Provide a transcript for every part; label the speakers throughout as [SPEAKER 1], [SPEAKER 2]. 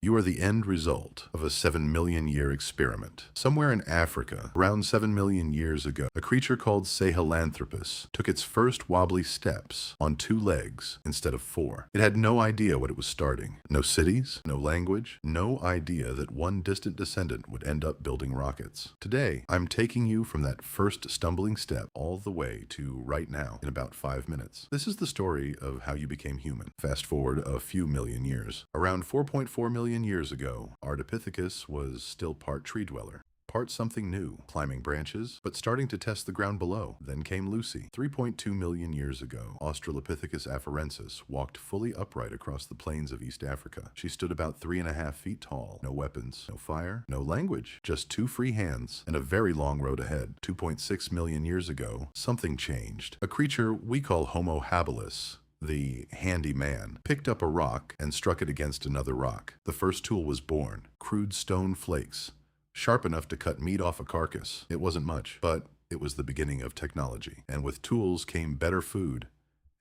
[SPEAKER 1] You are the end result of a 7 million year experiment. Somewhere in Africa, around 7 million years ago, a creature called Sahelanthropus took its first wobbly steps on 2 legs instead of 4. It had no idea what it was starting. No cities, no language, no idea that one distant descendant would end up building rockets. Today, I'm taking you from that first stumbling step all the way to right now in about 5 minutes. This is the story of how you became human. Fast forward a few million years. Around 4.4 million years ago, Ardipithecus was still part tree dweller, part something new, climbing branches, but starting to test the ground below. Then came Lucy. 3.2 million years ago, Australopithecus afarensis walked fully upright across the plains of East Africa. She stood about 3.5 feet tall. No weapons, no fire, no language, just 2 free hands and a very long road ahead. 2.6 million years ago, something changed. A creature we call Homo habilis, the handy man, picked up a rock and struck it against another rock. The first tool was born, crude stone flakes, sharp enough to cut meat off a carcass. It wasn't much, but it was the beginning of technology. And with tools came better food,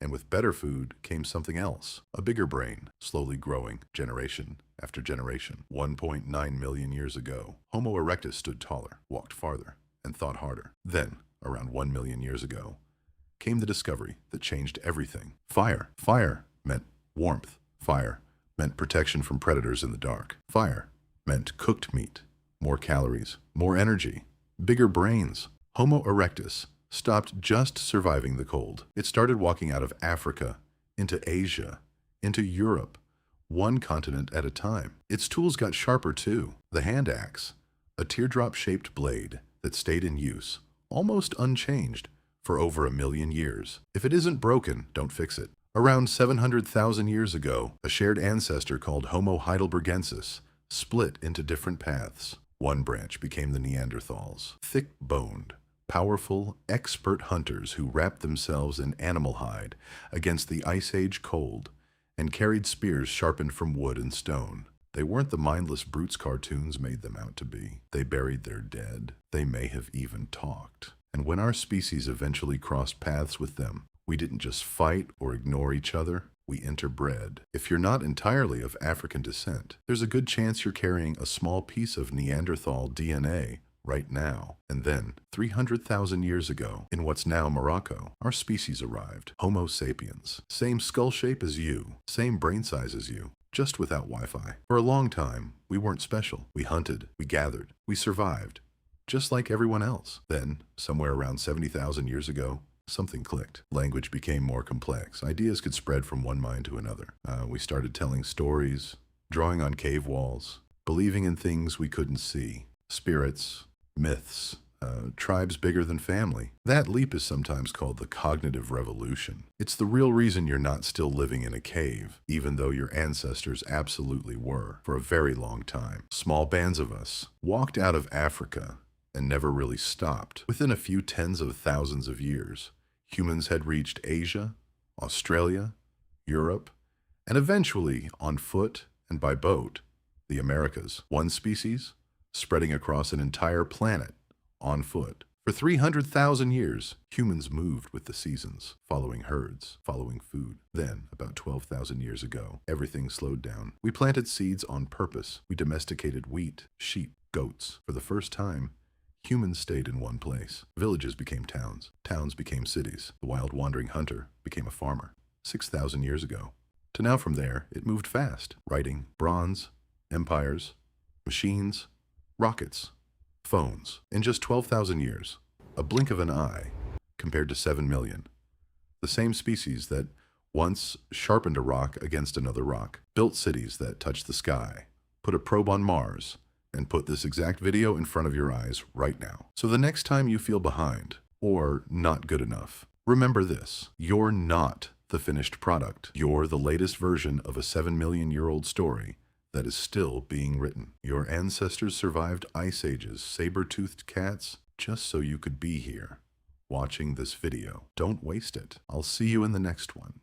[SPEAKER 1] and with better food came something else, a bigger brain, slowly growing, generation after generation. 1.9 million years ago, Homo erectus stood taller, walked farther, and thought harder. Then, around 1 million years ago, came the discovery that changed everything. Fire. Fire meant warmth. Fire meant protection from predators in the dark. Fire meant cooked meat, more calories, more energy, bigger brains. Homo erectus stopped just surviving the cold. It started walking out of Africa, into Asia, into Europe, one continent at a time. Its tools got sharper too. The hand axe, a teardrop-shaped blade that stayed in use, almost unchanged, for over 1 million years. If it isn't broken, don't fix it. Around 700,000 years ago, a shared ancestor called Homo heidelbergensis split into different paths. One branch became the Neanderthals, thick-boned, powerful, expert hunters who wrapped themselves in animal hide against the Ice Age cold and carried spears sharpened from wood and stone. They weren't the mindless brutes cartoons made them out to be. They buried their dead. They may have even talked. And when our species eventually crossed paths with them, we didn't just fight or ignore each other, we interbred. If you're not entirely of African descent, there's a good chance you're carrying a small piece of Neanderthal DNA right now. And then, 300,000 years ago, in what's now Morocco, our species arrived. Homo sapiens. Same skull shape as you, same brain size as you, just without Wi-Fi. For a long time, we weren't special. We hunted, we gathered, we survived, just like everyone else. Then, somewhere around 70,000 years ago, something clicked. Language became more complex. Ideas could spread from one mind to another. We started telling stories, drawing on cave walls, believing in things we couldn't see. Spirits, myths, tribes bigger than family. That leap is sometimes called the cognitive revolution. It's the real reason you're not still living in a cave, even though your ancestors absolutely were, for a very long time. Small bands of us walked out of Africa and never really stopped. Within a few tens of thousands of years, humans had reached Asia, Australia, Europe, and eventually, on foot and by boat, the Americas. One species spreading across an entire planet on foot. For 300,000 years, humans moved with the seasons, following herds, following food. Then, about 12,000 years ago, everything slowed down. We planted seeds on purpose. We domesticated wheat, sheep, goats. For the first time, humans stayed in one place. Villages became towns. Towns became cities. The wild wandering hunter became a farmer. 6,000 years ago. To now from there, it moved fast. Writing, bronze, empires, machines, rockets, phones. In just 12,000 years, a blink of an eye compared to 7 million. The same species that once sharpened a rock against another rock, built cities that touched the sky, put a probe on Mars, and put this exact video in front of your eyes right now. So the next time you feel behind or not good enough, remember this: you're not the finished product. You're the latest version of a 7 million year old story that is still being written. Your ancestors survived ice ages, saber-toothed cats, just so you could be here, watching this video. Don't waste it. I'll see you in the next one.